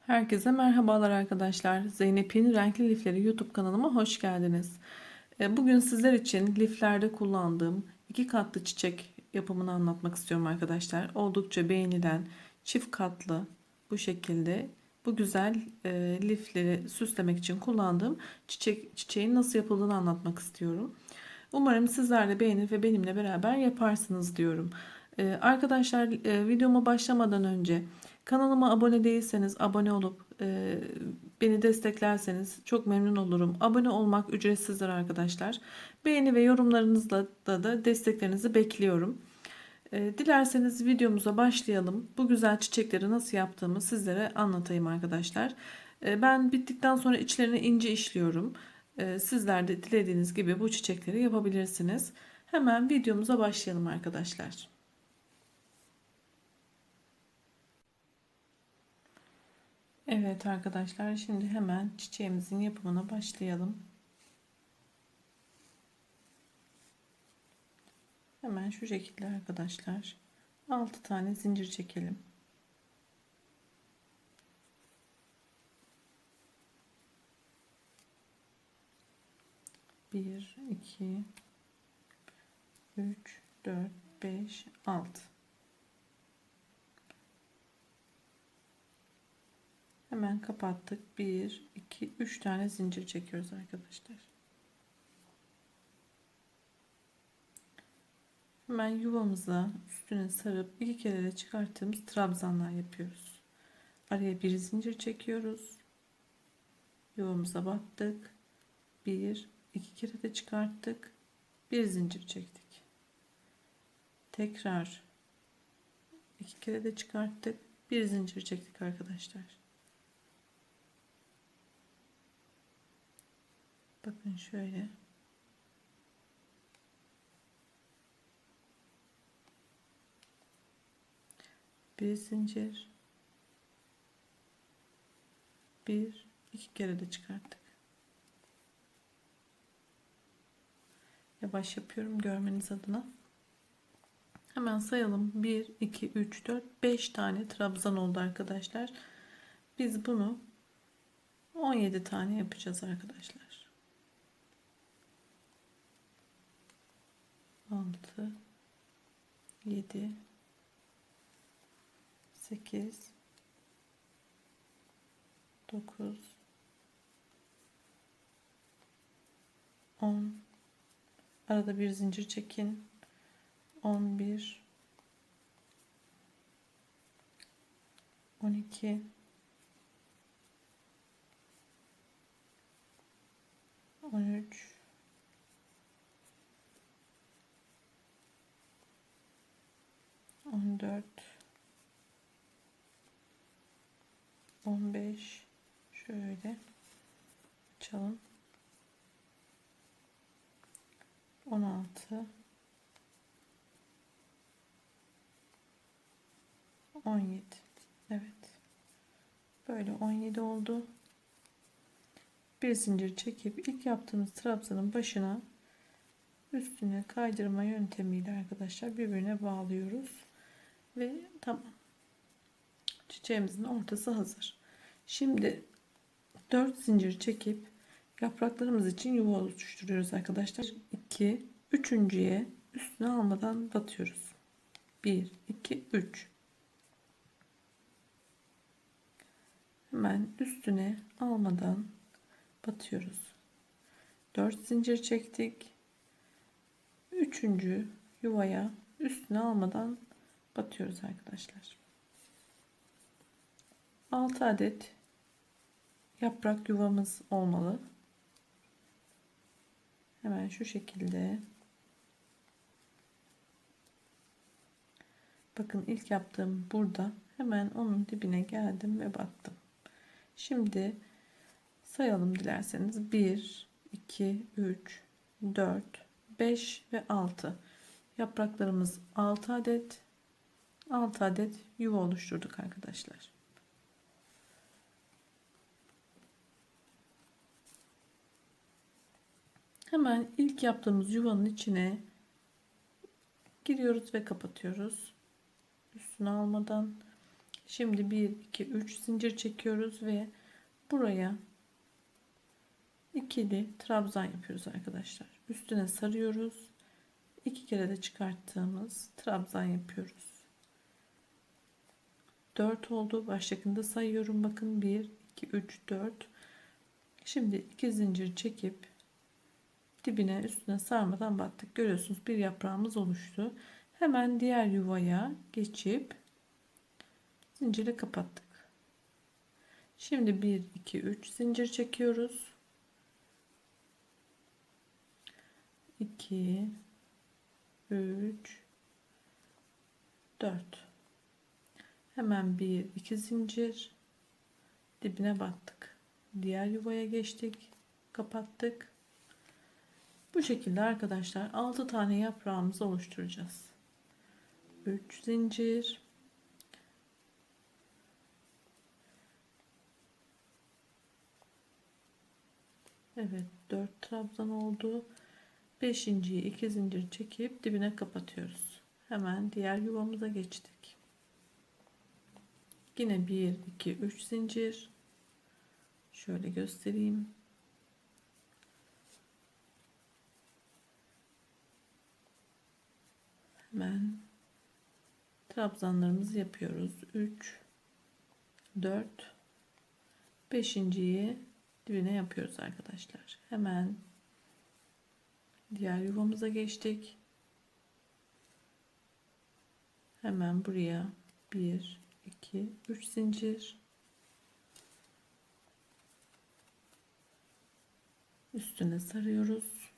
Herkese merhabalar arkadaşlar. Zeynep'in Renkli Lifleri YouTube kanalıma hoş geldiniz. Bugün sizler için liflerde kullandığım iki katlı çiçek yapımını anlatmak istiyorum arkadaşlar. Oldukça beğenilen çift katlı bu şekilde bu güzel lifleri süslemek için kullandığım çiçeğin nasıl yapıldığını anlatmak istiyorum. Umarım sizler de beğenir ve benimle beraber yaparsınız diyorum. Arkadaşlar, videoma başlamadan önce kanalıma abone değilseniz abone olup beni desteklerseniz çok memnun olurum. Abone olmak ücretsizdir arkadaşlar. Beğeni ve yorumlarınızla da desteklerinizi bekliyorum. Dilerseniz videomuza başlayalım. Bu güzel çiçekleri nasıl yaptığımı sizlere anlatayım arkadaşlar. Ben bittikten sonra içlerine ince işliyorum. Sizler de dilediğiniz gibi bu çiçekleri yapabilirsiniz. Hemen videomuza başlayalım arkadaşlar. Evet arkadaşlar, şimdi hemen çiçeğimizin yapımına başlayalım. Hemen şu şekilde arkadaşlar 6 tane zincir çekelim. Bir, iki, üç, dört, beş, altı. Hemen kapattık. Bir, iki, üç tane zincir çekiyoruz arkadaşlar. Hemen yuvamıza üstüne sarıp iki kere de çıkarttığımız trabzanlar yapıyoruz. Araya bir zincir çekiyoruz. Yuvamıza battık. Bir, iki kere de çıkarttık. Bir zincir çektik. Tekrar iki kere de çıkarttık. Bir zincir çektik arkadaşlar. Bakın şöyle. Bir zincir. Bir, iki kere de çıkarttık. Yavaş yapıyorum görmeniz adına. Hemen sayalım. 1, 2, 3, 4, 5 tane trabzan oldu arkadaşlar. Biz bunu 17 tane yapacağız arkadaşlar. 6, 7, 8, 9, 10. Arada bir zincir çekin. 11, 12, 13, 14, 15, şöyle açalım. 16, 17. Evet. Böyle 17 oldu. Bir zincir çekip ilk yaptığımız trabzanın başına üstüne kaydırma yöntemiyle arkadaşlar birbirine bağlıyoruz. Ve tamam. Çiçeğimizin ortası hazır. Şimdi 4 zincir çekip yapraklarımız için yuva oluşturuyoruz arkadaşlar. 2, üçüncüye üstüne almadan batıyoruz. 1, 2, 3. Hemen üstüne almadan batıyoruz. 4 zincir çektik. Üçüncü yuvaya üstüne almadan batıyoruz arkadaşlar. 6 adet yaprak yuvamız olmalı. Hemen şu şekilde. Bakın ilk yaptığım burada. Hemen onun dibine geldim ve battım. Şimdi sayalım dilerseniz. 1, 2, 3, 4, 5 ve 6. Yapraklarımız 6 adet. 6 adet yuva oluşturduk arkadaşlar. Hemen ilk yaptığımız yuvanın içine giriyoruz ve kapatıyoruz. Üstüne almadan. Şimdi 1 2 3 zincir çekiyoruz ve buraya ikili trabzan yapıyoruz arkadaşlar. Üstüne sarıyoruz. 2 kere de çıkarttığımız trabzan yapıyoruz. 4 oldu. Baştakinde sayıyorum. Bakın 1 2 3 4. Şimdi 2 zincir çekip dibine üstüne sarmadan battık. Görüyorsunuz bir yaprağımız oluştu. Hemen diğer yuvaya geçip zinciri kapattık. Şimdi 1 2 3 zincir çekiyoruz. 2 3 4. Hemen 1 2 zincir dibine battık. Diğer yuvaya geçtik. Kapattık. Bu şekilde arkadaşlar 6 tane yaprağımızı oluşturacağız. 3 zincir, evet 4 trabzan oldu. 5.'yi 2 zincir çekip dibine kapatıyoruz. Hemen diğer yuvamıza geçtik. Yine 1 2 3 zincir, şöyle göstereyim. Hemen trabzanlarımızı yapıyoruz. 3 4 5.'yi dibine yapıyoruz arkadaşlar. Hemen diğer yuvamıza geçtik. Hemen buraya 1 2 3 zincir, üstüne sarıyoruz.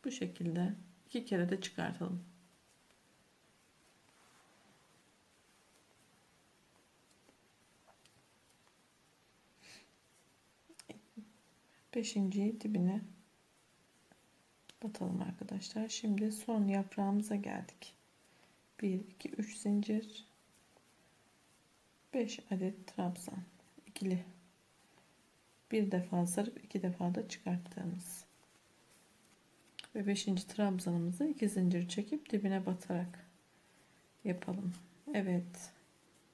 Bu şekilde 2 kere de çıkartalım. Beşinciyi dibine batalım arkadaşlar. Şimdi son yaprağımıza geldik. 1 2 3 zincir, 5 adet trabzan ikili, bir defa sarıp 2 defa da çıkarttığımız ve 5. trabzanımızı 2 zincir çekip dibine batarak yapalım. Evet.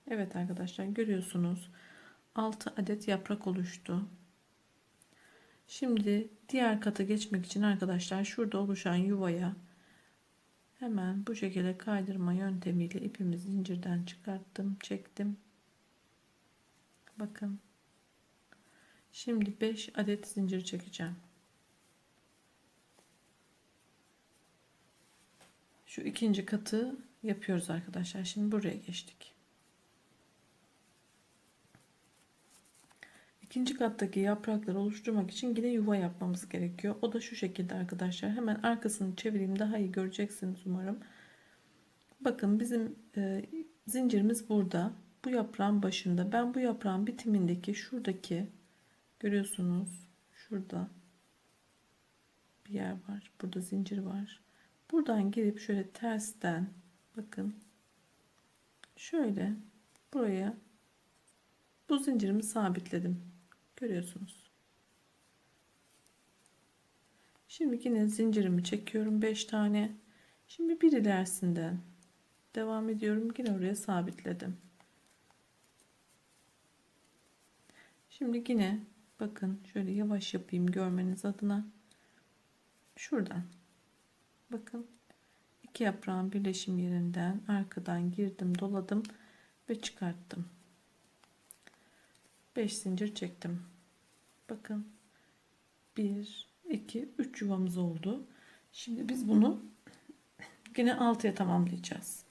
Evet arkadaşlar, görüyorsunuz 6 adet yaprak oluştu. Şimdi diğer kata geçmek için arkadaşlar şurada oluşan yuvaya hemen bu şekilde kaydırma yöntemiyle ipimizi zincirden çıkarttım, çektim. Bakın. Şimdi 5 adet zincir çekeceğim. Şu ikinci katı yapıyoruz arkadaşlar. Şimdi buraya geçtik. İkinci kattaki yaprakları oluşturmak için yine yuva yapmamız gerekiyor. O da şu şekilde arkadaşlar. Hemen arkasını çevireyim, daha iyi göreceksiniz umarım. Bakın bizim zincirimiz burada. Bu yaprağın başında. Ben bu yaprağın bitimindeki şuradaki, görüyorsunuz, şurada bir yer var. Burada zincir var. Buradan girip şöyle tersten, bakın şöyle buraya bu zincirimi sabitledim. Görüyorsunuz. Şimdi yine zincirimi çekiyorum 5 tane. Şimdi bir ilerisinden devam ediyorum. Yine oraya sabitledim. Şimdi yine bakın şöyle yavaş yapayım görmeniz adına. Şuradan bakın 2 yaprağın birleşim yerinden arkadan girdim, doladım ve çıkarttım. 5 zincir çektim. Bakın 1 2 3 yuvamız oldu. Şimdi biz bunu yine 6'ya tamamlayacağız.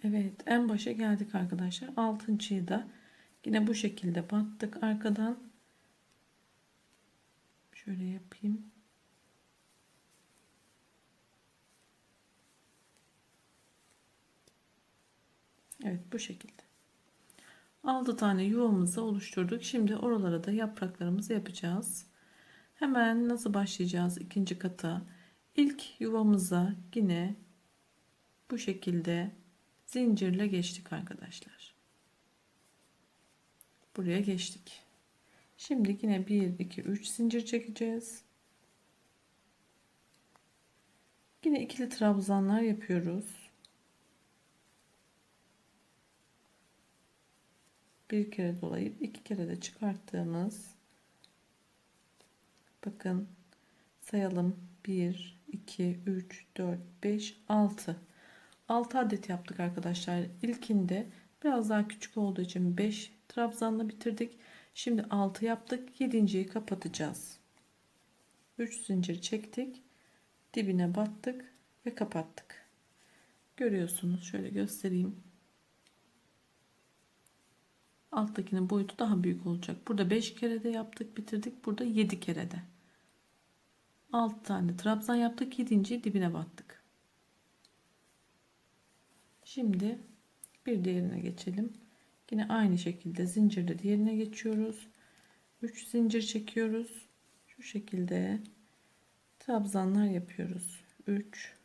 Evet, en başa geldik arkadaşlar. 6.'yı da yine bu şekilde battık arkadan. Şöyle yapayım. Evet, bu şekilde. 6 tane yuvamızı oluşturduk. Şimdi oralara da yapraklarımızı yapacağız. Hemen nasıl başlayacağız ikinci kata? İlk yuvamıza yine bu şekilde zincirle geçtik arkadaşlar. Buraya geçtik. Şimdi yine 1 2 3 zincir çekeceğiz. Yine ikili trabzanlar yapıyoruz. Bir kere dolayıp iki kere de çıkarttığımız, bakın sayalım, 1 2 3 4 5 6 adet yaptık arkadaşlar. İlkinde biraz daha küçük olduğu için 5 trabzanla bitirdik. Şimdi 6 yaptık. 7.'yi kapatacağız. 3 zincir çektik, dibine battık ve kapattık. Görüyorsunuz, şöyle göstereyim. Alttakinin boyutu daha büyük olacak. Burada 5 kere de yaptık, bitirdik. Burada 7 kere de 6 tane trabzan yaptık. 7.'yi dibine battık. Şimdi bir diğerine geçelim. Yine aynı şekilde zincirle diğerine geçiyoruz. 3 zincir çekiyoruz. Şu şekilde trabzanlar yapıyoruz. 3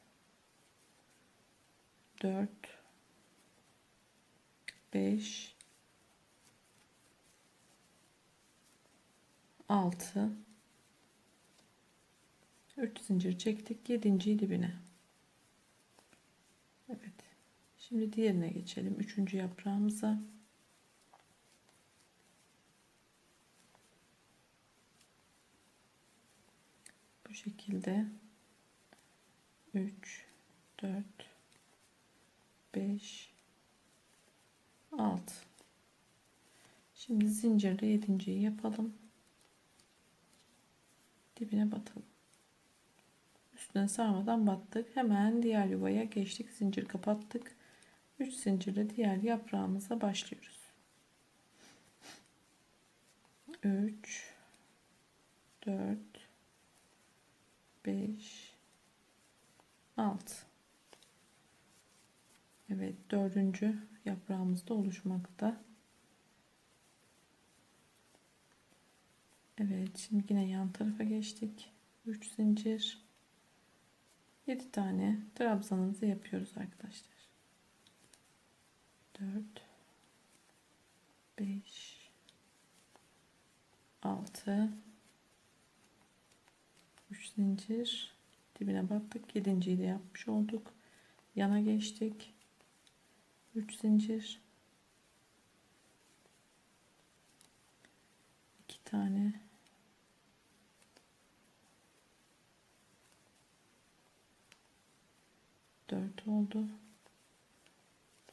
4 5 6 3 zincir çektik. 7.'yi dibine. Evet. Şimdi diğerine geçelim. 3. yaprağımıza. Bu şekilde 3 4 5 6. Şimdi zincirle 7.'yi yapalım. Dibine batalım. Üstüne sarmadan battık. Hemen diğer yuvaya geçtik. Zincir kapattık. 3 zincirle diğer yaprağımıza başlıyoruz. 3 4 5 6. Evet, 4. yaprağımız da oluşmakta. Evet, şimdi yine yan tarafa geçtik. 3 zincir, 7 tane trabzanımızı yapıyoruz arkadaşlar. 4 5 6 3 zincir, dibine battık. 7.'yi de yapmış olduk. Yana geçtik. 3 zincir, 2 tane, 4 oldu.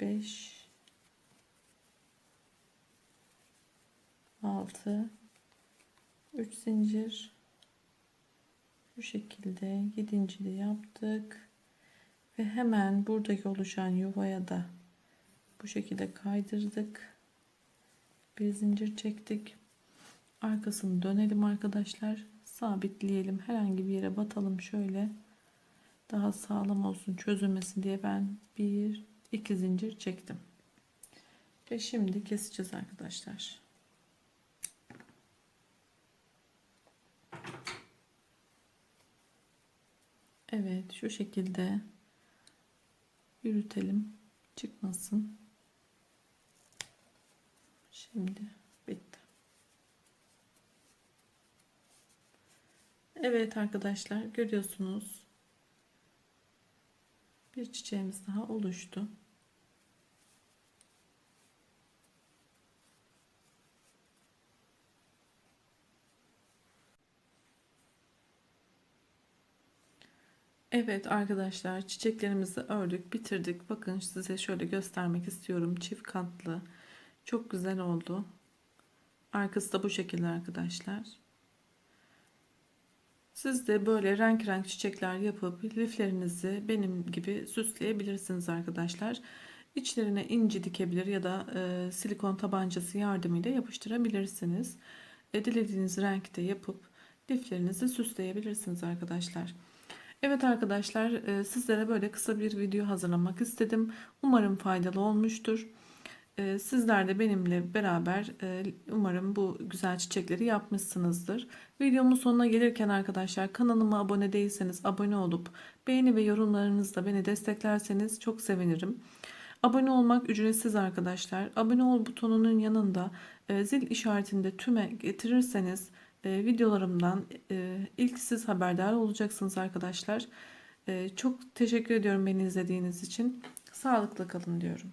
5 6 3 zincir, şu şekilde 7.'yi de yaptık ve hemen buradaki oluşan yuvaya da bu şekilde kaydırdık. Bir zincir çektik. Arkasını dönelim arkadaşlar. Sabitleyelim. Herhangi bir yere batalım şöyle. Daha sağlam olsun, çözülmesin diye ben 1 2 zincir çektim. Ve şimdi keseceğiz arkadaşlar. Evet, şu şekilde yürütelim, çıkmasın. Şimdi bitti. Evet arkadaşlar, görüyorsunuz, bir çiçeğimiz daha oluştu. Evet arkadaşlar, çiçeklerimizi ördük, bitirdik. Bakın, size şöyle göstermek istiyorum. Çift katlı, çok güzel oldu. Arkası da bu şekilde arkadaşlar. Siz de böyle renk renk çiçekler yapıp liflerinizi benim gibi süsleyebilirsiniz arkadaşlar. İçlerine inci dikebilir ya da silikon tabancası yardımıyla yapıştırabilirsiniz. Dilediğiniz renkte yapıp liflerinizi süsleyebilirsiniz arkadaşlar. Evet arkadaşlar, sizlere böyle kısa bir video hazırlamak istedim. Umarım faydalı olmuştur. Sizler de benimle beraber umarım bu güzel çiçekleri yapmışsınızdır. Videomun sonuna gelirken arkadaşlar, kanalıma abone değilseniz abone olup beğeni ve yorumlarınızla beni desteklerseniz çok sevinirim. Abone olmak ücretsiz arkadaşlar. Abone ol butonunun yanında zil işaretinde tüme getirirseniz videolarımdan ilk siz haberdar olacaksınız arkadaşlar. Çok teşekkür ediyorum beni izlediğiniz için. Sağlıklı kalın diyorum.